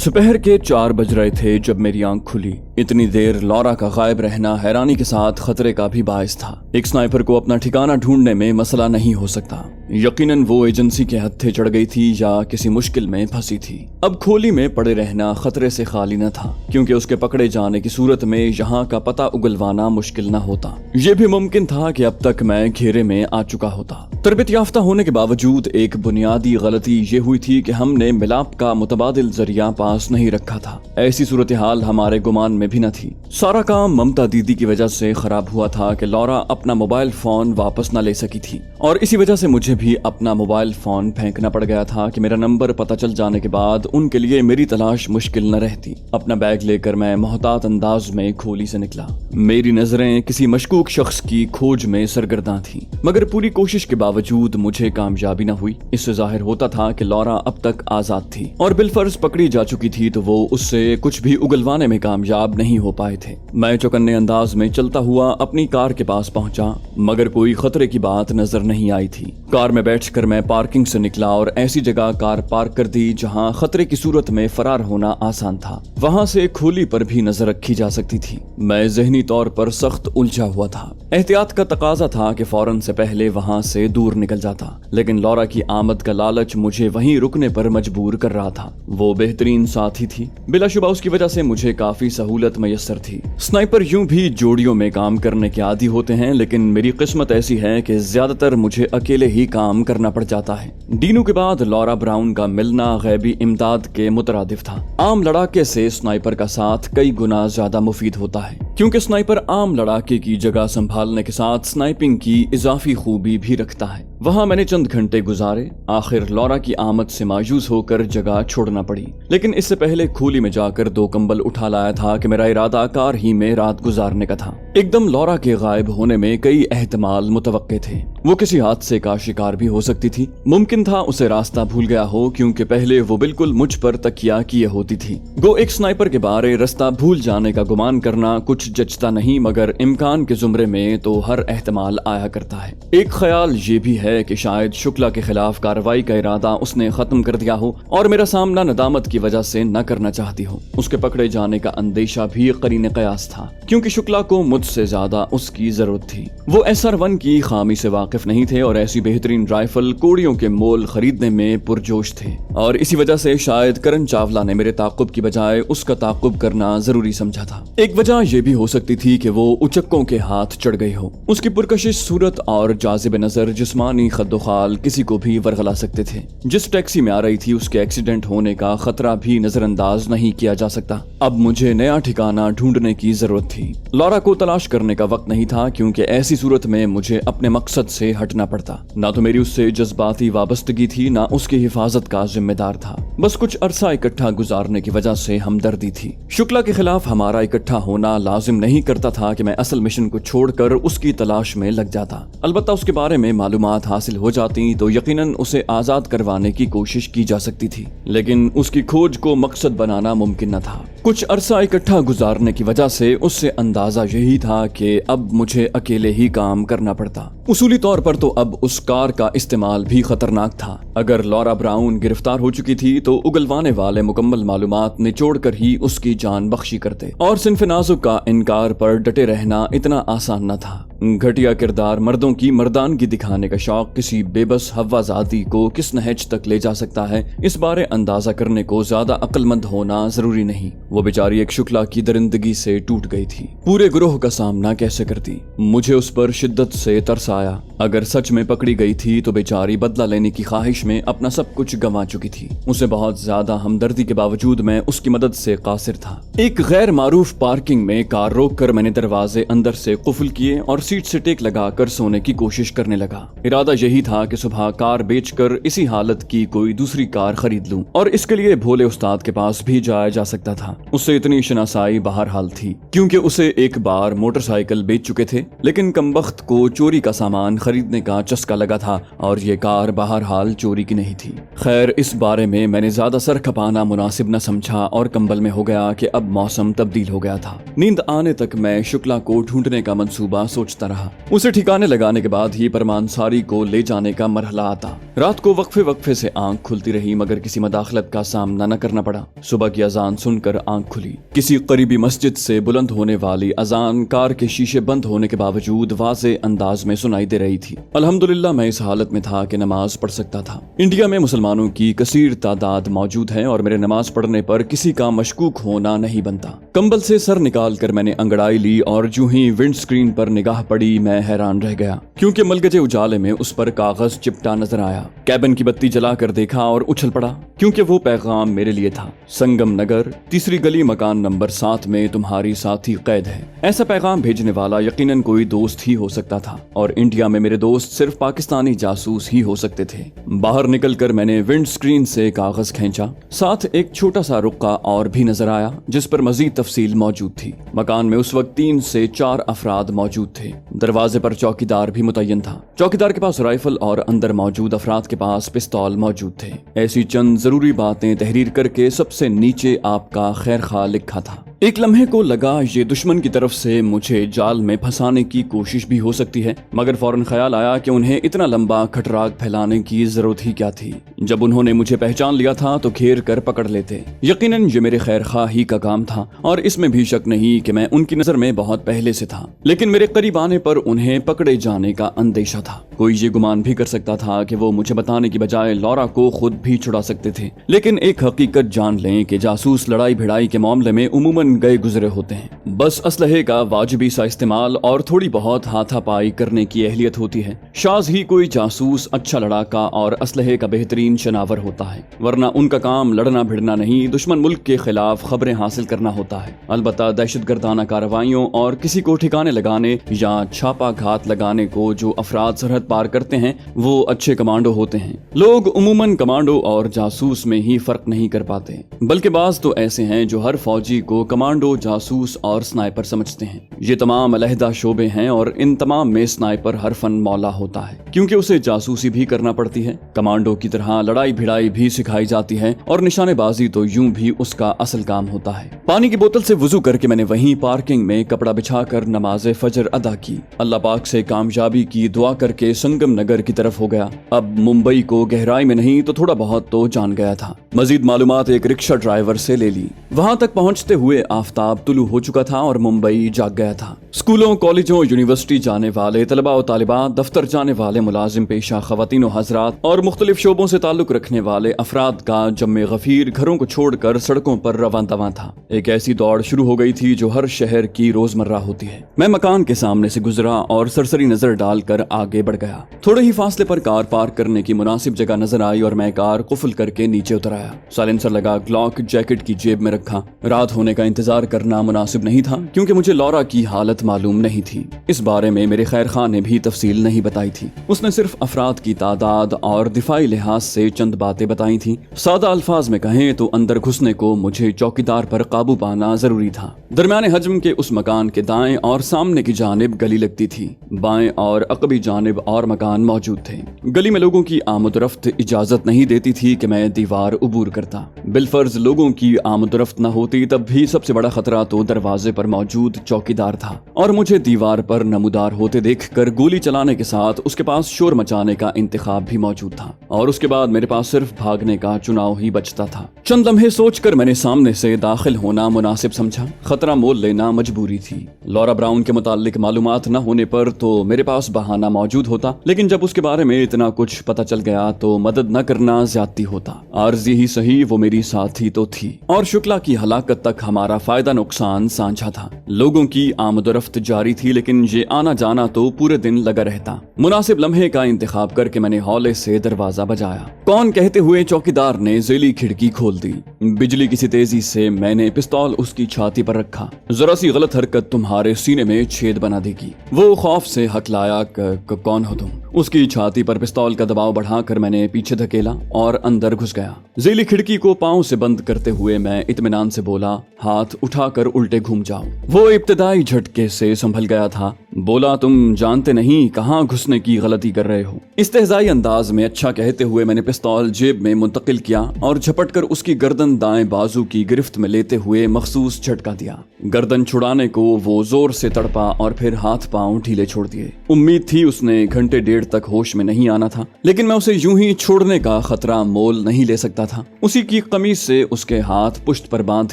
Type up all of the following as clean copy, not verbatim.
सुपहर के 4 बज रहे थे जब मेरी आंख खुली। इतनी देर लॉरा का गायब रहना हैरानी के साथ खतरे का भी बायस था। एक स्नाइपर को अपना ठिकाना ढूंढने में मसला नहीं हो सकता। यकीनन वो एजेंसी के हत्थे चढ़ गई थी या किसी मुश्किल में फंसी थी। अब खोली में पड़े रहना खतरे से खाली न था, क्योंकि उसके पकड़े जाने की सूरत में यहाँ का पता उगलवाना मुश्किल न होता। ये भी मुमकिन था कि अब तक मैं घेरे में आ चुका होता। तरबियत याफ्ता होने के बावजूद एक बुनियादी गलती ये हुई थी कि हमने मिलाप का मुतबादिल जरिया पास नहीं रखा था। ऐसी सूरत हाल हमारे गुमान में भी न थी। सारा काम ममता दीदी की वजह से खराब हुआ था कि लॉरा अपना मोबाइल फोन वापस न ले सकी थी, और इसी वजह से मुझे भी अपना मोबाइल फोन फेंकना पड़ गया था कि मेरा नंबर पता चल जाने के बाद उनके लिए मेरी तलाश मुश्किल न रहती। अपना बैग लेकर मैं मोहतात अंदाज में खोली से निकला। मेरी नजरें किसी मशकूक शख्स की खोज में सरगर्दा थी, मगर पूरी कोशिश के बावजूद मुझे कामयाबी न हुई। इससे जाहिर होता था कि लॉरा अब तक आजाद थी और बिलफर्ज पकड़ी जा चुकी थी, तो वो उससे कुछ भी उगलवाने में कामयाब नहीं हो पाए थे। मैं चौकन्ने अंदाज में चलता हुआ अपनी कार के पास पहुंचा, मगर कोई खतरे की बात नजर नहीं आई थी। कार में बैठकर मैं पार्किंग से निकला और ऐसी जगह कार पार्क कर दी जहां खतरे की सूरत में फरार होना आसान था। वहां से खोली पर भी नजर रखी जा सकती थी। मैं ज़हनी तौर पर सख्त उलझा हुआ था। एहतियात का तकाजा था कि फौरन से पहले वहां से दूर निकल जाता, लेकिन लॉरा की आमद का लालच मुझे वहीं रुकने पर मजबूर कर रहा था। वो बेहतरीन साथी थी, बिलाशुबा उसकी वजह से मुझे काफी सहूलत मयस्सर थी। स्नाइपर यूं भी जोड़ियों में काम करने के आदी होते हैं, लेकिन मेरी किस्मत ऐसी है कि ज्यादातर मुझे अकेले ही काम करना पड़ जाता है। डीनू के बाद लॉरा ब्राउन का मिलना गैबी इमदाद के मुतरादिफ था। आम लड़ाके से स्नाइपर का साथ कई गुना ज्यादा मुफीद होता है, क्योंकि स्नाइपर आम लड़ाके की जगह संभालने के साथ स्नाइपिंग की इजाफी खूबी भी रखता है। वहां मैंने चंद घंटे गुजारे। आखिर लॉरा की आमद से मायूस होकर जगह छोड़ना पड़ी, लेकिन इससे पहले खोली में जाकर 2 कंबल उठा लाया था कि मेरा इरादा कार ही में रात गुजारने का था। एकदम लॉरा के गायब होने में कई एहतमाल मुतवक्के थे। वो किसी हादसे का शिकार भी हो सकती थी। मुमकिन था उसे रास्ता भूल गया हो, क्योंकि पहले वो बिल्कुल मुझ पर तकिया किए होती थी। गो एक स्नाइपर के बारे रास्ता भूल जाने का गुमान करना कुछ जचता नहीं, मगर इम्कान के जुमरे में तो हर एहतमाल आया करता है। एक ख्याल ये भी है कि शायद शुक्ला के खिलाफ कार्रवाई का इरादा उसने खत्म कर दिया हो और मेरा सामना नदामत की वजह से न करना चाहती हो। उसके पकड़े जाने का अंदेशा भी करीने कयास था, क्योंकि शुक्ला को मुझसे ज्यादा उसकी जरूरत थी। वो SR-1 की खामी से वाकिफ नहीं थे और ऐसी बेहतरीन राइफल कोड़ियों के मोल खरीदने में पुरजोश थे, और इसी वजह से शायद करण चावला ने मेरे ताक़ुब की बजाय उसका ताक़ुब करना जरूरी समझा था। एक वजह यह भी हो सकती थी कि वो उचक्कों के हाथ चढ़ गई हो। उसकी पुरकशिश सूरत और जाजिब नजर जिस्मानी खद्दोखाल किसी को भी वरगला सकते थे। जिस टैक्सी में आ रही थी उसके एक्सीडेंट होने का खतरा भी नजरअंदाज नहीं किया जा सकता। अब मुझे नया ठिकाना ढूंढने की जरूरत थी। लॉरा को तलाश करने का वक्त नहीं था, क्योंकि ऐसी सूरत में मुझे अपने मकसद से हटना पड़ता। ना तो मेरी उससे जज्बाती वाबस्तगी थी, ना उसकी हिफाजत का जिम्मेदार था। बस कुछ अरसा इकट्ठा गुजारने की वजह से हमदर्दी थी। शुक्ला के खिलाफ हमारा इकट्ठा होना लाजिम नहीं करता था कि मैं असल मिशन को छोड़कर उसकी तलाश में लग जाता। अलबत्ता उसके बारे में मालूमात हासिल हो जाती तो यकीनन उसे आजाद करवाने की कोशिश की जा सकती थी, लेकिन उसकी खोज को मकसद बनाना मुमकिन न था। कुछ अरसा इकट्ठा गुजारने की वजह से उससे अंदाजा यही था कि अब मुझे अकेले ही काम करना पड़ता। उसूली तौर पर तो अब उस कार का इस्तेमाल भी खतरनाक था। अगर लॉरा ब्राउन गिरफ्तार हो चुकी थी तो उगलवाने वाले मुकम्मल मालूमात निचोड़ कर ही उसकी जान बख्शी करते, और सिन्फ नाजुक का इनकार पर डटे रहना इतना आसान न था। घटिया किरदार मर्दों की मर्दानगी दिखाने का शौक किसी बेबस हव्वाजादी को किस नहज तक ले जा सकता है, इस बारे अंदाजा करने को ज्यादा अक्लमंद होना जरूरी नहीं। वो बेचारी एक शुक्ला की दरिंदगी से टूट गई थी। पूरे ग्रोह का सामना कैसे करती? मुझे उस पर शिद्दत से तरस आया। अगर सच में पकड़ी गई थी तो बेचारी बदला लेने की ख्वाहिश में अपना सब कुछ गंवा चुकी थी। उसे बहुत ज्यादा हमदर्दी के बावजूद मैं उसकी मदद से कासिर था। एक गैर मारूफ पार्किंग में कार रोक कर मैंने दरवाजे अंदर से कुफल किए और सीट से टेक लगाकर सोने की कोशिश करने लगा। इरादा यही था कि सुबह कार बेचकर इसी हालत की कोई दूसरी कार खरीद लूं, और इसके लिए भोले उस्ताद के पास भी जाया जा सकता था। उससे इतनी शनासाई बहरहाल थी, क्योंकि उसे एक बार मोटरसाइकिल बेच चुके थे, लेकिन कमबख्त को चोरी का सामान खरीदने का चस्का लगा था और ये कार बहरहाल चोरी की नहीं थी। खैर, इस बारे में मैंने ज्यादा सर खपाना मुनासिब न समझा और कंबल में हो गया कि अब मौसम तब्दील हो गया था। नींद आने तक मैं शुक्ला को ढूंढने का मंसूबा सोचता रहा। उसे ठिकाने लगाने के बाद ही परमानसारी को ले जाने का मरहला आता। रात को वक्फे वक्फे से आंख खुलती रही मगर किसी मदाखलत का सामना न करना पड़ा। सुबह की अजान सुनकर आंख खुली। किसी करीबी मस्जिद से बुलंद होने वाली अजान कार के शीशे बंद होने के बावजूद वाज़े अंदाज में सुनाई दे रही थी। अल्हम्दुलिल्लाह मैं इस हालत में था कि नमाज पढ़ सकता था। इंडिया में मुसलमानों की कसीर तादाद मौजूद है और मेरे नमाज पढ़ने पर किसी का मशकूक होना नहीं बनता। कंबल से सर निकाल कर मैंने अंगड़ाई ली और जो ही विंड स्क्रीन पर निगाह पड़ी मैं हैरान रह गया, क्योंकि मलगजे उजाले में उस पर कागज चिपटा नजर आया। कैबिन की बत्ती जलाकर देखा और उछल पड़ा, क्योंकि वो पैगाम मेरे लिए था। संगम नगर, तीसरी गली, मकान नंबर 7 में तुम्हारी साथी कैद है। ऐसा पैगाम भेजने वाला यकीनन कोई दोस्त ही हो सकता था और इंडिया में मेरे दोस्त सिर्फ पाकिस्तानी जासूस ही हो सकते थे। बाहर निकलकर मैंने विंड स्क्रीन से कागज खींचा। साथ एक छोटा सा रुक्का और भी नजर आया जिस पर मजीद तफसील मौजूद थी। मकान में उस वक्त 3 से 4 अफराद मौजूद थे। दरवाजे पर चौकीदार भी मुतय्यन था। चौकीदार के पास राइफल और अंदर मौजूद अफराद के पास पिस्तौल मौजूद थे। ऐसी चंद जरूरी बातें तहरीर करके सबसे नीचे आपका खैर खा लिखा था। एक लम्हे को लगा ये दुश्मन की तरफ से मुझे जाल में फंसाने की कोशिश भी हो सकती है, मगर फौरन ख्याल आया कि उन्हें इतना लंबा खटराग फैलाने की जरूरत ही क्या थी। जब उन्होंने मुझे पहचान लिया था तो घेर कर पकड़ लेते। यकीनन ये मेरे खैर खा ही का काम था और इसमें भी शक नहीं कि मैं उनकी नजर में बहुत पहले से था। लेकिन मेरे करीब आने पर उन्हें पकड़े जाने का अंदेशा था। कोई ये गुमान भी कर सकता था कि वो मुझे बताने की बजाय लौरा को खुद भी छुड़ा सकते थे। लेकिन एक हकीकत जान लें कि जासूस लड़ाई भिड़ाई के मामले में उमूमन गए गुजरे होते हैं। बस असलहे का वाजिबी सा इस्तेमाल और थोड़ी बहुत हाथापाई करने की अहलियत होती है। शाज ही कोई जासूस अच्छा लड़ाका और असलहे का बेहतरीन शनावर होता है, वरना उनका काम लड़ना भिड़ना नहीं, दुश्मन मुल्क के खिलाफ खबरें हासिल करना होता है। अलबत्ता दहशतगर्दाना कार्रवाइयों और किसी को ठिकाने लगाने या छापा घात लगाने को जो अफराद सरहद पार करते हैं वो अच्छे कमांडो होते हैं। लोग उमूमन कमांडो और जासूस में ही फर्क नहीं कर पाते, बल्कि बाज तो ऐसे हैं जो हर फौजी को कमांडो, जासूस और स्नाइपर समझते हैं। ये तमाम अलहदा शोबे हैं और इन तमाम में स्नाइपर हर फन मौला होता है, क्योंकि उसे जासूसी भी करना पड़ती है। कमांडो की तरह लड़ाई भिड़ाई भी सिखाई जाती है और निशानेबाजी तो यूं भी उसका असल काम होता है। पानी की बोतल से वुजू करके मैंने वहीं पार्किंग में कपड़ा बिछाकर नमाज फजर अदा की। अल्लाह पाक से कामयाबी की दुआ करके संगम नगर की तरफ हो गया। अब मुंबई को गहराई में नहीं तो थोड़ा बहुत तो जान गया था। मजीद मालूमात एक रिक्शा ड्राइवर से ले ली। वहां तक पहुंचते हुए आफताब तुलू हो चुका था और मुंबई जाग गया था। स्कूलों, कॉलेजों, यूनिवर्सिटी जाने वाले तलबा और तालिबात, दफ्तर जाने वाले मुलाजिम पेशा खवातीन और हजरात और मुख्तलिफ शोबों से ताल्लुक रखने वाले अफराद का जम्मे गफीर घरों को छोड़कर सड़कों पर रवां दवां था। एक ऐसी दौड़ शुरू हो गई थी जो हर शहर की रोजमर्रा होती है। मैं मकान के सामने से गुजरा और सरसरी नजर डालकर आगे बढ़ गया। थोड़े ही फासले पर कार पार्क करने की मुनासिब जगह नजर आई और मैं कार कुफल करके नीचे उतर आया। साइलेंसर लगा, ग्लॉक जैकेट की जेब में रखा। रात होने का इंतजार करना मुनासिब नहीं था, क्योंकि मुझे लौरा की हालत मालूम नहीं थी। इस बारे में मेरे खैर खां ने भी तफसील नहीं बताई थी। उसने सिर्फ अफराद की तादाद और दिफाई लिहाज से चंद बातें बताई थी। सादा अल्फाज में कहें तो अंदर घुसने को मुझे चौकीदार पर काबू पाना जरूरी था। दरमियाने हजम के उस मकान के दाएं और सामने की जानिब गली लगती थी। बाएं और अकबी जानिब और मकान मौजूद थे। गली में लोगों की आमदरफ्त इजाजत नहीं देती थी कि मैं दीवार उबूर करता। बिलफर्ज लोगों की आमदरफ्त न होती तब भी सबसे बड़ा खतरा तो दरवाजे पर मौजूद चौकीदार था और मुझे दीवार पर नमूदार होते देखकर गोली चलाने के साथ उसके पास शोर मचाने का इंतखाब भी मौजूद था और उसके बाद मेरे पास सिर्फ भागने का चुनाव ही बचता था। चंद लम्हे सोचकर मैंने सामने से दाखिल होना मुनासिब समझा। खतरा मोल लेना मजबूरी थी। लौरा ब्राउन के मुताल्लिक मालूमात न होने पर तो मेरे पास बहाना मौजूद होता, लेकिन जब उसके बारे में इतना कुछ पता चल गया तो मदद न करना ज्यादती होता। आर्जी ही सही वो मेरी साथी तो थी और शुक्ला की हलाकत तक हमारा फायदा नुकसान साझा था। लोगों की आमदरफ्त जारी थी, लेकिन ये आना जाना तो पूरे दिन लगा रहता। मुनासिब लम्हे का इंतखाब करके मैंने हौले से दरवाजा बजाया। कौन कहते हुए चौकीदार ने ज़ेली खिड़की खोल दी। बिजली की सी तेजी से मैंने पिस्तौल उसकी छाती पर रखा। जरा सी गलत हरकत तुम्हारे सीने में छेद बना देगी। वो खौफ से हकलाया, कौन हो तुम? उसकी छाती पर पिस्तौल का दबाव बढ़ाकर मैंने पीछे धकेला और अंदर घुस गया। ज़ेली खिड़की को पांव से बंद करते हुए मैं इत्मीनान से बोला, हाथ उठाकर उल्टे घूम जाओ। वो इब्तिदाई झटके से संभल गया था बोला तुम जानते नहीं कहाँ घुसने की गलती कर रहे हो। इस्तेहज़ाई अंदाज में अच्छा कहते हुए मैंने पिस्तौल जेब में मुंतकिल किया और झपट कर उसकी गर्दन दाएं बाजू की गिरफ्त में लेते हुए मखसूस झटका दिया। गर्दन छुड़ाने को वो जोर से तड़पा और फिर हाथ पांव ढीले छोड़ दिए। उम्मीद थी उसने घंटे डेढ़ तक होश में नहीं आना था, लेकिन मैं उसे यूं ही छोड़ने का खतरा मोल नहीं ले सकता था। उसी की कमीज से उसके हाथ पुश्त पर बांध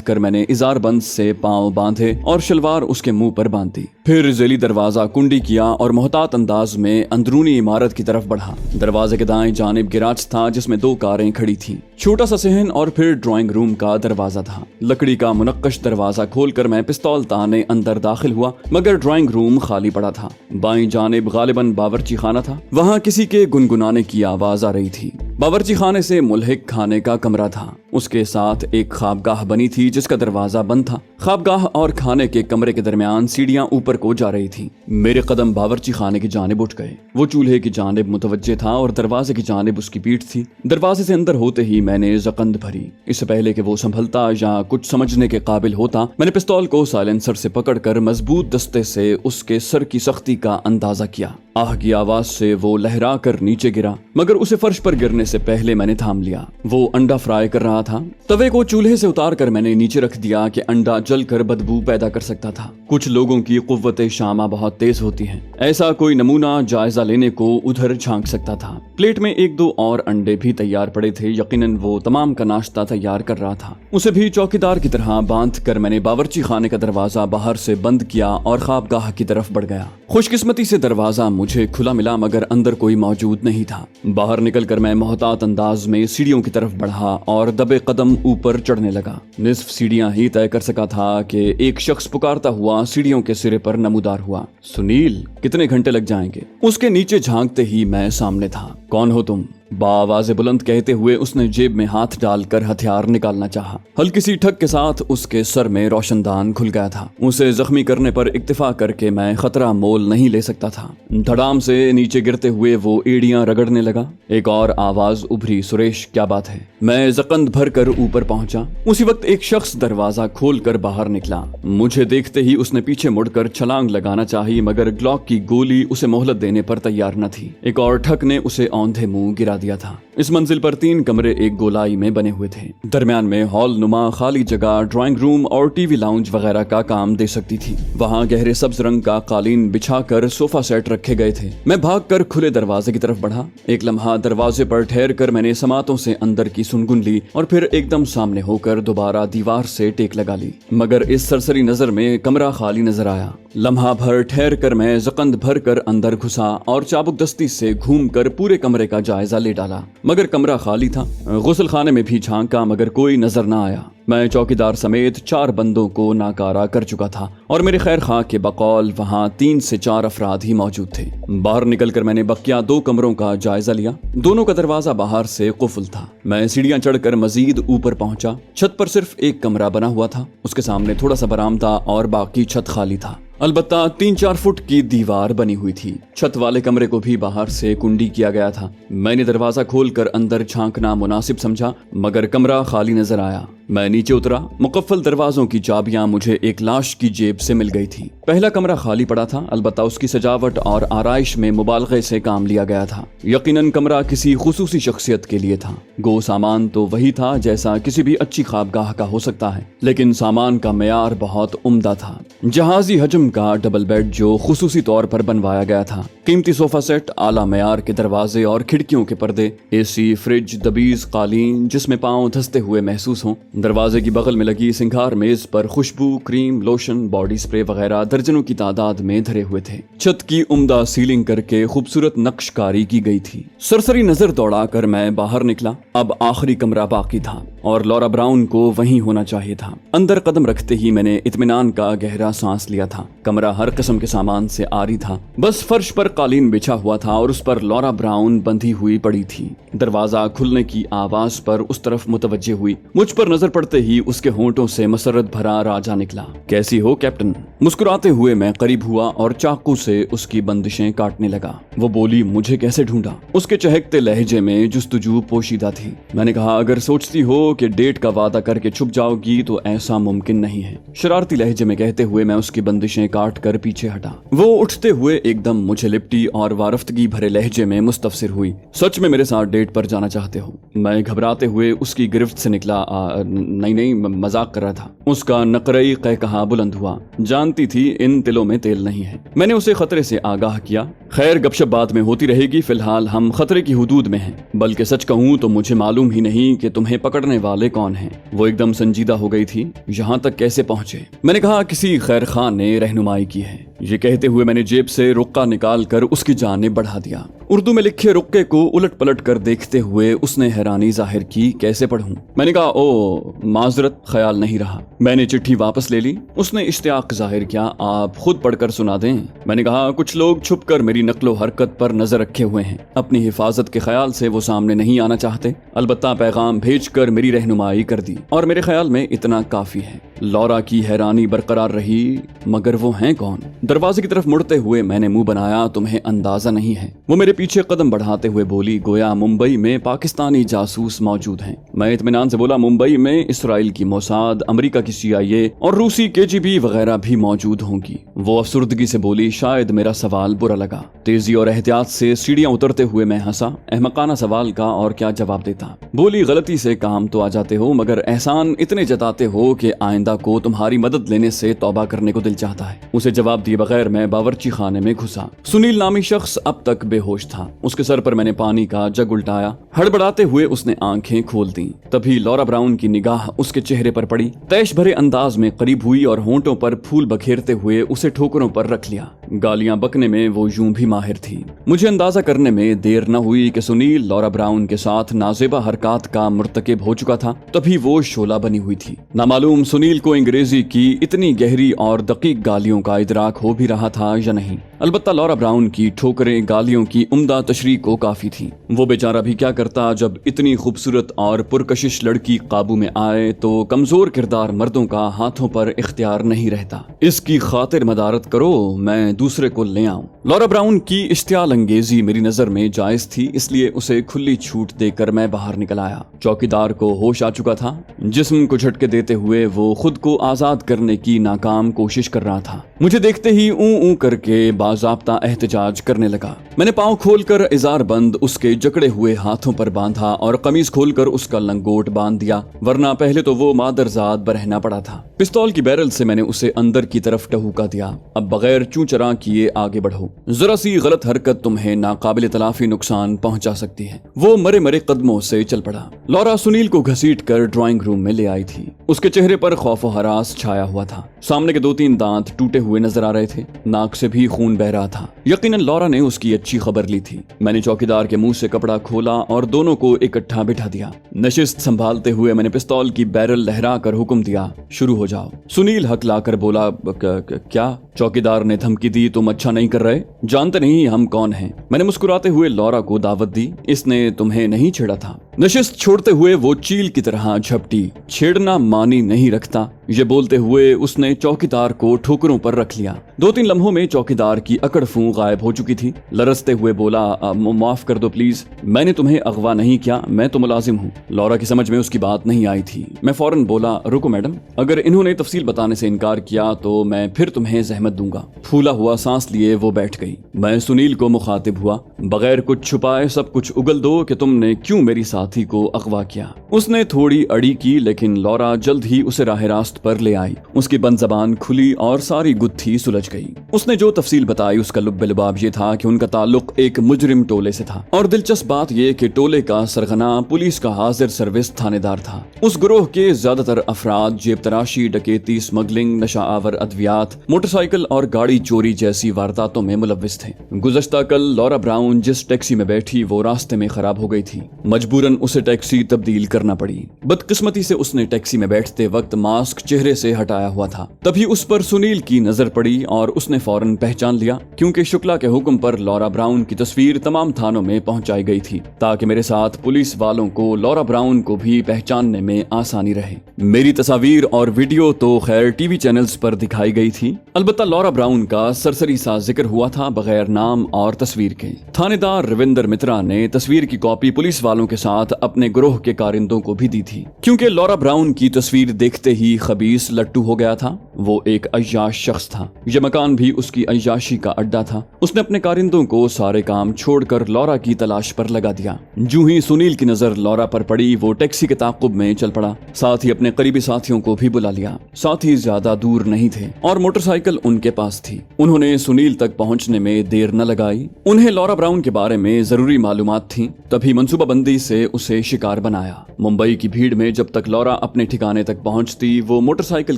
कर मैंने इजार बंद से पांव बांधे और शलवार उसके मुंह पर बांध दी। फिर जेली दरवाजा कुंडी किया और मोहतात अंदाज में अंदरूनी इमारत की तरफ बढ़ा। दरवाजे के दाएं जानिब गिराज था जिसमें 2 कारें खड़ी थीं, छोटा सा सहन और फिर ड्राइंग रूम का दरवाजा था। लकड़ी का मुनक्कश दरवाजा खोलकर मैं पिस्तौल ताने अंदर दाखिल हुआ, मगर ड्राइंग रूम खाली पड़ा था। बाईं जानिब गालिबन बावर्ची खाना था, वहां किसी के गुनगुनाने की आवाज आ रही थी। बावर्ची खाने से मुल्हिक खाने का कमरा था, उसके साथ एक ख्वाबगाह बनी थी जिसका दरवाजा बंद था। ख्वाबगाह और खाने के कमरे के दरमियान सीढ़ियां ऊपर को जा रही थी। मेरे कदम बावर्ची खाने की जानिब उठ गए। वो चूल्हे की जानिब मुतवज्जे था और दरवाजे की जानिब उसकी पीठ थी। दरवाजे से अंदर होते ही मैंने जकंद भरी। इससे पहले कि वो संभलता या कुछ समझने के काबिल होता, मैंने पिस्तौल को साइलेंसर से पकड़कर मजबूत दस्ते से उसके सर की सख्ती का अंदाजा किया। आह की आवाज से वो लहरा कर नीचे गिरा, मगर उसे फर्श पर गिरने से पहले मैंने थाम लिया। वो अंडा फ्राई कर रहा था। तवे को चूल्हे से उतार कर मैंने नीचे रख दिया कि अंडा जलकर बदबू पैदा कर सकता था। कुछ लोगों की कुव्वते शामा बहुत तेज होती हैं। ऐसा कोई नमूना जायजा लेने को उधर झांक सकता था। प्लेट में 1-2 और अंडे भी तैयार पड़े थे। यकीनन वो तमाम का नाश्ता तैयार कर रहा था। उसे भी चौकीदार की तरह बांध कर मैंने बावर्ची खाने का दरवाजा बाहर से बंद किया और ख्वाबगाह की तरफ बढ़ गया। खुशकिस्मती से दरवाजा मुझे खुला मिला, मगर अंदर कोई मौजूद नहीं था। बाहर निकलकर मैं मोहतात अंदाज में सीढ़ियों की तरफ बढ़ा और दबे कदम ऊपर चढ़ने लगा। निस्फ सीढ़ियां ही तय कर सका था कि एक शख्स पुकारता हुआ सीढ़ियों के सिरे पर नमूदार हुआ। सुनील, कितने घंटे लग जाएंगे? उसके नीचे झांकते ही मैं सामने था। कौन हो तुम? बावाज़े बुलंद कहते हुए उसने जेब में हाथ डालकर हथियार निकालना चाहा। हल्की सी ठग के साथ उसके सर में रोशनदान खुल गया था। उसे जख्मी करने पर इक्तिफा करके मैं खतरा मोल नहीं ले सकता था। धड़ाम से नीचे गिरते हुए वो एड़ियां रगड़ने लगा। एक और आवाज उभरी, सुरेश क्या बात है? मैं जकंद भर कर ऊपर पहुंचा। उसी वक्त एक शख्स दरवाजा खोल कर बाहर निकला। मुझे देखते ही उसने पीछे मुड़कर छलांग लगाना चाही, मगर ग्लॉक की गोली उसे मोहलत देने पर तैयार न थी। एक और ठग ने उसे औंधे मुंह गिरा दिया था। इस मंजिल पर 3 कमरे एक गोलाई में बने हुए थे। दरमियान में हॉल नुमा खाली जगह ड्राइंग रूम और टीवी लाउंज वगैरह का काम दे सकती थी। वहाँ गहरे सब्ज रंग का कालीन बिछाकर सोफा सेट रखे गए थे। मैं भागकर खुले दरवाजे की तरफ बढ़ा। एक लम्हा दरवाजे पर ठहर कर मैंने समातों से अंदर की सुनगुन ली और फिर एकदम सामने होकर दोबारा दीवार से टेक लगा ली, मगर इस सरसरी नजर में कमरा खाली नजर आया। लम्हा भर ठहर कर मैं जकंद भर कर अंदर घुसा और चाबुक दस्ती से घूम कर पूरे कमरे का जायजा ले डाला, मगर कमरा खाली था। गुस्ल खाने में भी झांका, मगर कोई नजर न आया। मैं चौकीदार समेत 4 बंदों को नाकारा कर चुका था और मेरे खैर खां के बकौल वहाँ 3 से 4 अफराद ही मौजूद थे। बाहर निकलकर मैंने बकिया 2 कमरों का जायजा लिया। दोनों का दरवाजा बाहर से कुफल था। मैं सीढ़ियां चढ़कर मजीद ऊपर पहुंचा। छत पर सिर्फ एक कमरा बना हुआ था। उसके सामने थोड़ा सा बरामदा और बाकी छत खाली था। अलबत्ता 3-4 फुट की दीवार बनी हुई थी। छत वाले कमरे को भी बाहर से कुंडी किया गया था। मैंने दरवाजा खोलकर अंदर झांकना मुनासिब समझा, मगर कमरा खाली नजर आया। मैं नीचे उतरा। मुकफ्फल दरवाजों की चाबियां मुझे एक लाश की जेब से मिल गई थी। पहला कमरा खाली पड़ा था, अलबत्ता उसकी सजावट और आराइश में मुबालगे से काम लिया गया था। यकीनन कमरा किसी खुसूसी शख्सियत के लिए था। गो सामान तो वही था जैसा किसी भी अच्छी ख्वाबगाह का हो सकता है, लेकिन सामान का मेयार बहुत उम्दा था। जहाजी हजम का डबल बेड जो खुसूसी तौर पर बनवाया गया था, कीमती सोफा सेट, आला मेयार के दरवाजे और खिड़कियों के पर्दे, एसी, फ्रिज, दबीज, कालीन जिसमें पांव धंसते हुए महसूस हों। दरवाजे की बगल में लगी सिंगार मेज पर खुशबू, क्रीम, लोशन, बॉडी स्प्रे वगैरह दर्जनों की तादाद में धरे हुए थे। छत की उम्दा सीलिंग करके खूबसूरत नक्शकारी की गई थी। सरसरी नजर दौड़ाकर मैं बाहर निकला। अब आखिरी कमरा बाकी था और लॉरा ब्राउन को वहीं होना चाहिए था। अंदर कदम रखते ही मैंने इत्मीनान का गहरा सांस लिया था। कमरा हर किस्म के सामान से आरी था। बस फर्श पर कालीन बिछा हुआ था और उस पर लॉरा ब्राउन बंधी हुई पड़ी थी। दरवाजा खुलने की आवाज पर उस तरफ मुतवज्जे हुई। मुझ पर नजर नजर पड़ते ही उसके होंठों से मसरत भरा राजा निकला। कैसी हो कैप्टन? मुस्कुराते हुए मैं करीब हुआ और चाकू से उसकी बंदिशें काटने लगा। वो बोली, मुझे कैसे ढूंढा? उसके चहकते लहजे में जुस्तजू पोशीदा थी। मैंने कहा, अगर सोचती हो कि डेट का वादा करके छुप जाओगी तो ऐसा मुमकिन नहीं है। शरारती लहजे में कहते हुए मैं उसकी बंदिशें काट कर पीछे हटा। वो उठते हुए एकदम मुझे लिपटी और वारफ्तगी भरे लहजे में मुस्तफसिर हुई, सच में मेरे साथ डेट पर जाना चाहते हो? मैं घबराते हुए उसकी गिरफ्त से निकला, नहीं मजाक कर रहा था। उसका नकरई कहकहा बुलंद हुआ। जानती थी इन तिलों में तेल नहीं है। मैंने उसे खतरे से आगाह किया। खैर, गपशप बाद में होती रहेगी, फिलहाल हम खतरे की हुदूद में हैं। बल्कि सच कहूँ तो मुझे मालूम ही नहीं कि तुम्हें पकड़ने वाले कौन हैं। वो एकदम संजीदा हो गई थी। यहाँ तक कैसे पहुंचे? मैंने कहा, किसी खैर खां ने रहनुमाई की है। ये कहते हुए मैंने जेब से रुक्का निकाल कर उसकी जानिब बढ़ा दिया। उर्दू में लिखे रुक्के को उलट पलट कर देखते हुए उसने हैरानी जाहिर की। कैसे पढ़ूं? मैंने कहा, ओ माजरत, ख्याल नहीं रहा। मैंने चिट्ठी वापस ले ली। उसने इश्तियाक जाहिर किया, आप खुद पढ़कर सुना दें। मैंने कहा, कुछ लोग छुपकर मेरी नक्लो हरकत पर नजर रखे हुए हैं। अपनी हिफाजत के ख्याल से वो सामने नहीं आना चाहते। अलबत्ता पैगाम भेजकर मेरी रहनुमाई कर दी और मेरे ख्याल में इतना काफी है। लौरा की हैरानी बरकरार रही, मगर वो हैं कौन? दरवाजे की तरफ मुड़ते हुए मैंने मुंह बनाया, तुम्हें अंदाजा नहीं है। वो मेरे पीछे कदम बढ़ाते हुए बोली, गोया मुंबई में पाकिस्तानी जासूस मौजूद हैं। मैं इत्मीनान से बोला, मुंबई में इसराइल की मोसाद, अमेरिका की CIA और रूसी KGB वगैरह भी मौजूद होंगी। वो अफसुर्दगी से बोली, शायद मेरा सवाल बुरा लगा। तेजी और एहतियात से सीढ़ियां उतरते हुए मैं हंसा। अहमकाना सवाल का और क्या जवाब देता। बोली, गलती से काम तो आ जाते हो, मगर एहसान इतने जताते हो कि आइंदा को तुम्हारी मदद लेने से तौबा करने को दिल चाहता है। उसे जवाब दिए बगैर मैं बावर्ची खाने में घुसा। सुनील नामी शख्स अब तक बेहोश था। उसके सर पर मैंने पानी का जग उल्टाया। हड़बड़ाते हुए उसने आंखें खोल दी। तभी लौरा ब्राउन की निगाह उसके चेहरे पर पड़ी। तैश भरे अंदाज में करीब हुई और होंठों पर फूल बखेरते हुए उसे ठोकरों पर रख लिया। गालियां बकने में वो यूं भी माहिर थी। मुझे अंदाजा करने में देर न हुई कि सुनील लौरा ब्राउन के साथ नाजेबा हरकत का मुर्तकिब हो चुका था। तभी वो शोला बनी हुई थी। नामालूम सुनील को अंग्रेजी की इतनी गहरी और दकीक गालियों का इदराक हो भी रहा था या नहीं। अलबत्ता लौरा ब्राउन की ठोकरें गालियों की उम्दा तशरीह को काफी थी। वो बेचारा भी क्या करता, जब इतनी खूबसूरत और पुरकशिश लड़की काबू में आए तो कमजोर किरदार मर्दों का हाथों पर इख्तियार नहीं रहता। इसकी खातिर मदारत करो, मैं दूसरे को ले आऊं। लौरा ब्राउन की इश्तियाल अंगेजी मेरी नजर में जायज थी, इसलिए उसे खुली छूट देकर मैं बाहर निकल आया। चौकीदार को होश आ चुका था। जिस्म को झटके देते हुए वो खुद को आजाद करने की नाकाम कोशिश कर रहा था। मुझे देखते ही ऊं करके बाज़ाब्ता एहतजाज करने लगा। मैंने पांव खोलकर इजार बंद उसके जकड़े हुए हाथों पर बांधा और कमीज खोलकर उसका लंगोट बांध दिया, वरना पहले तो वो मादरजाद बरहना पड़ा था। पिस्तौल की बैरल से मैंने उसे अंदर की तरफ टहूका दिया। अब बगैर चूं चरा किए आगे बढ़ो। जरा सी गलत हरकत तुम्हें नाकाबिल तलाफी नुकसान पहुंचा सकती है। वो मरे मरे कदमों से चल पड़ा। लौरा सुनील को घसीट कर ड्राइंग रूम में ले आई थी। उसके चेहरे पर खौफ और हरास छाया हुआ था। सामने के 2-3 दांत टूटे हुए नजर आ रहे थे। नाक से भी खून बह रहा था। यकीनन लौरा ने उसकी अच्छी खबर ली थी। मैंने चौकीदार के मुंह से कपड़ा खोला और दोनों को इकट्ठा बिठा दिया। नशिस्त संभालते हुए मैंने पिस्तौल की बैरल लहरा कर हुक्म दिया, शुरू हो जाओ। सुनील हकलाकर बोला, क्या? चौकीदार ने धमकी दी, तुम अच्छा नहीं कर रहे? जानते नहीं हम कौन हैं? मैंने मुस्कुराते हुए लौरा को दावत दी, इसने तुम्हें नहीं छेड़ा था। नशिस्त छोड़ते हुए वो चील की तरह झपटी। छेड़ना मानी नहीं रखता, ये बोलते हुए उसने चौकीदार को ठोकरों पर रख लिया। 2-3 लम्हों में चौकीदार की अकड़ फूं गायब हो चुकी थी। लरसते हुए बोला, माफ कर दो प्लीज, मैंने तुम्हें अगवा नहीं किया, मैं तो मुलाजिम हूँ। लौरा की समझ में उसकी बात नहीं आई थी। मैं फौरन बोला, रुको मैडम, अगर इन्होंने तफसील बताने से इनकार किया तो मैं फिर तुम्हें जहमत दूंगा। फूला हुआ सांस लिए वो बैठ गई। मैं सुनील को मुखातिब हुआ, बगैर कुछ छुपाए सब कुछ उगल दो कि तुमने क्यों मेरी साथी को अगवा किया। उसने थोड़ी अड़ी की, लेकिन लौरा जल्द ही उसे राह रास्त पर ले आई। उसकी बंद जबान खुली और सारी गुत्थी सुलझ गई। उसने जो तफसील बताई उसका लुब्बे-लुबाब ये था कि उनका ताल्लुक एक मुजरिम टोले से था। और दिलचस्प बात यह कि टोले का सरगना पुलिस का हाजिर सर्विस थानेदार था। उस गिरोह के ज्यादातर अफराद जेब तराशी, डकैती, स्मगलिंग, नशा आवर अद्वियात, मोटरसाइकिल और गाड़ी चोरी जैसी वारदातों में मुलव्विस थे। गुज़श्ता कल लौरा ब्राउन जिस टैक्सी में बैठी वो रास्ते में खराब हो गई थी। मजबूरन उसे टैक्सी तब्दील करना पड़ी। बदकिस्मती से उसने टैक्सी में बैठते वक्त मास्क चेहरे से हटाया हुआ था। तभी उस पर सुनील की नजर पड़ी और उसने ने फौरन पहचान लिया क्योंकि शुक्ला के हुक्म पर लॉरा ब्राउन की तस्वीर तमाम थानों में पहुंचाई गई थी ताकि मेरे साथ पुलिस वालों को लॉरा ब्राउन को भी पहचानने में आसानी रहे। मेरी तस्वीर और वीडियो तो खैर टीवी चैनल्स पर दिखाई गई थी, अलबत्ता लॉरा ब्राउन का सरसरी सा जिक्र हुआ था बगैर नाम और तस्वीर के। थानेदार रविंदर मित्रा ने तस्वीर की कॉपी पुलिस वालों के साथ अपने गिरोह के कारिंदों को भी दी थी क्योंकि लॉरा ब्राउन की तस्वीर देखते ही खबीस लट्टू हो गया था। वो एक अय्याश शख्स था, यह मकान भी उसकी अय्याशी का अड्डा था। उसने अपने कारिंदों को सारे काम छोड़कर लॉरा की तलाश पर लगा दिया। जूं ही सुनील की नजर लॉरा पर पड़ी वो टैक्सी के ताक़ुब में चल पड़ा, साथ ही अपने करीबी साथियों को भी बुला लिया। साथी ज्यादा दूर नहीं थे और मोटरसाइकिल उनके पास थी। उन्होंने सुनील तक पहुंचने में देर न लगाई। उन्हें लॉरा ब्राउन के बारे में जरूरी मालूमात थी, तभी मंसूबाबंदी से उसे शिकार बनाया। मुंबई की भीड़ में जब तक लॉरा अपने ठिकाने तक पहुंचती, वो मोटरसाइकिल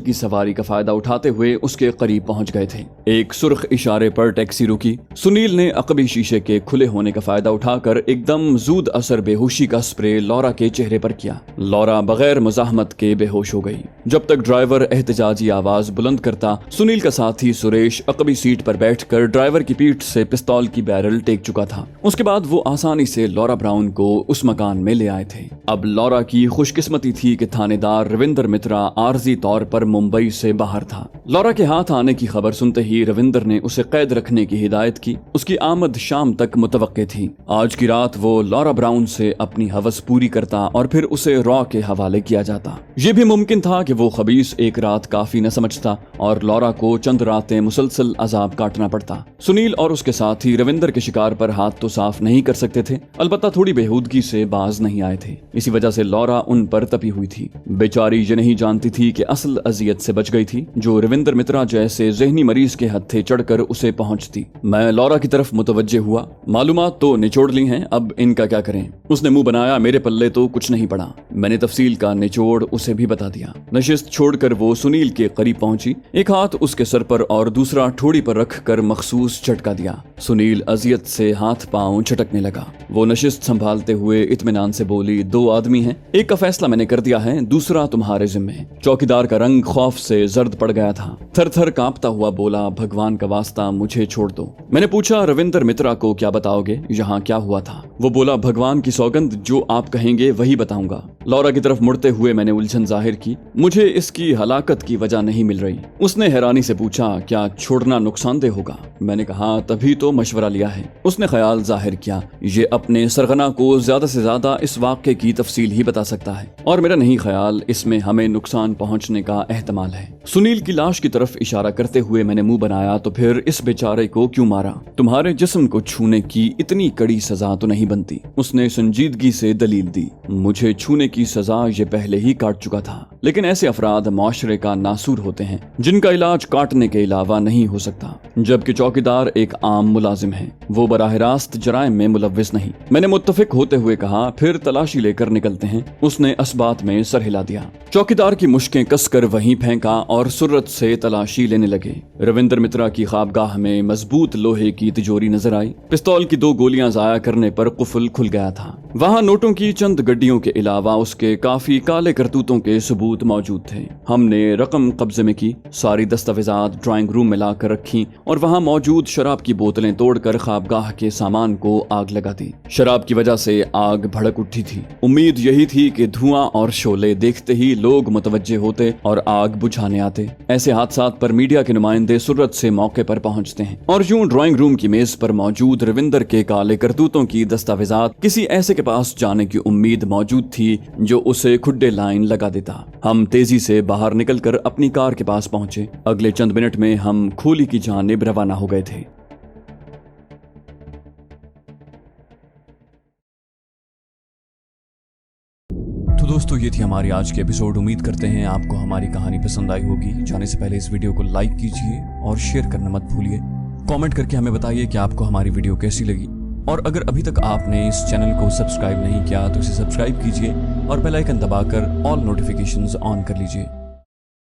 की सवारी का फायदा उठाते हुए उसके करीब पहुंच गए थे। एक सुर्ख इशारे पर टैक्सी रुकी। सुनील ने अकबी शीशे के खुले होने का फायदा उठाकर एकदम जूद असर बेहोशी का स्प्रे लॉरा के चेहरे पर किया। लॉरा बगैर मुजाहमत के बेहोश हो गई। जब तक ड्राइवर एहतजाजी आवाज बुलंद करता, सुनील का साथी सुरेश अकबी सीट पर बैठकर ड्राइवर की पीठ से पिस्तौल की बैरल टेक चुका था। उसके बाद वो आसानी से लॉरा ब्राउन को उस मकान में ले आए थे। अब लॉरा की खुशकिस्मती थी कि थानेदार रविंदर मित्रा आर्जी तौर पर मुंबई से बाहर था। लॉरा के हाथ आने की खबर सुनते ही रविंदर ने उसे कैद रखने की हिदायत की। उसकी आमद शाम तक मुतवक्के थी। आज की रात वो लॉरा ब्राउन से अपनी हवस पूरी करता और फिर उसे रॉ के हवाले किया जाता। ये भी मुमकिन था कि वो खबीस एक रात काफी न समझता और लॉरा को चंद रातें मुसलसल अजाब काटना पड़ता। सुनील और उसके साथी रविंदर के शिकार पर हाथ तो साफ नहीं कर सकते थे, अलबत्ता थोड़ी बेहूदगी से बाज नहीं आए थे। इसी वजह से लॉरा उन पर तपी हुई थी। बेचारी ये नहीं जानती थी कि असल अजियत से बच गई थी जो रविंदर मित्रा जैसे जहनी मरीज के हत्थे चढ़कर उसे पहुंचती। मैं लॉरा की तरफ मुतवज्जे हुआ। मालूमात तो निचोड़ ली हैं, अब इनका क्या करें। उसने मुंह बनाया, मेरे पल्ले तो कुछ नहीं पड़ा। मैंने तफसील का निचोड़ उसे भी बता दिया। नशिस्त छोड़कर वो सुनील के करीब पहुंची। एक हाथ उसके सर पर और दूसरा ठोड़ी पर रख कर मखसूस झटका दिया। सुनील अजियत से हाथ पांव झटकने लगा। वो नशिस्त संभालते हुए इत्मीनान से बोली, 2 आदमी हैं, एक का फैसला मैंने कर दिया है, दूसरा तुम्हारे जिम्मे। चौकीदार का रंग खौफ से जर्द पड़ गया था। थर थर कांपता हुआ बोला, भगवान का वास्ता मुझे छोड़ दो। मैंने पूछा, रविंदर मित्रा को क्या बताओगे, यहाँ क्या हुआ था? वो बोला, भगवान की सौगंध, जो आप कहेंगे वही बताऊंगा। लॉरा की तरफ मुड़ते हुए मैंने उलझन जाहिर की। मुझे इसकी हलाकत की वजह नहीं मिल रही। उसने हैरानी से पूछा, क्या छोड़ना नुकसानदेह होगा? मैंने कहा, तभी तो मशवरा लिया है। उसने ख्याल जाहिर किया, ये अपने सरगना को ज्यादा से ज्यादा इस वाक़े की तफसील ही बता सकता है और मेरा नहीं ख्याल इसमें हमें नुकसान पहुंचने का एहतमाल है। सुनील की लाश की तरफ इशारा करते हुए मैंने मुंह बनाया, तो फिर इस बेचारे को क्यों मारा? तुम्हारे जिस्म को छूने की इतनी कड़ी सजा तो नहीं बनती। उसने संजीदगी से दलील दी। मुझे छूने की सजा ये पहले ही काट चुका था, लेकिन ऐसे अफराद माशरे का नासूर होते हैं जिनका इलाज काटने के अलावा नहीं हो सकता, जबकि चौकीदार एक आम मुलाजिम है, वो बराह रास्त जराइम में मुलव्विस नहीं। मैंने मुत्तफिक होते हुए कहा, फिर तलाशी लेकर निकलते हैं। उसने इस बात में सर हिला दिया। चौकीदार की मुश्कें कसकर वहीं फेंका और सुर्रत से तलाशी लेने लगे। रविंदर मित्रा की ख्वाबगाह में मजबूत लोहे की तिजोरी नजर आई। पिस्तौल की 2 गोलियां जाया करने पर कुफल खुल गया था। वहाँ नोटों की चंद गड्डियों के अलावा उसके काफी काले करतूतों के सबूत मौजूद थे। हमने रकम कब्जे में की, सारी दस्तावेजात ड्राइंग रूम में लाकर रखी और वहाँ मौजूद शराब की बोतलें तोड़कर ख्वाबगाह के सामान को आग लगा दी। शराब की वजह से आग भड़क उठी थी। उम्मीद यही थी कि धुआं और शोले देखते ही लोग मुतवज्जे होते और आग बुझाने आते। ऐसे हादसात पर मीडिया के नुमाइंदे सुर्रत से मौके पर पहुंचते हैं और यूं ड्राइंग रूम की मेज पर मौजूद रविंदर के काले करतूतों की दस्तावेजात किसी ऐसे के पास जाने की उम्मीद मौजूद थी जो उसे खुड्डे लाइन लगा देता। हम तेजी से बाहर निकलकर अपनी कार के पास पहुंचे। अगले चंद मिनट में हम खोली की जानिब रवाना हो गए थे। तो दोस्तों, ये थी हमारी आज की एपिसोड। उम्मीद करते हैं आपको हमारी कहानी पसंद आई होगी। जाने से पहले इस वीडियो को लाइक कीजिए और शेयर करना मत भूलिए। कमेंट करके हमें बताइए कि आपको हमारी वीडियो कैसी लगी, और अगर अभी तक आपने इस चैनल को सब्सक्राइब नहीं किया तो इसे सब्सक्राइब कीजिए और बेल आइकन दबाकर ऑल नोटिफिकेशंस ऑन कर लीजिए।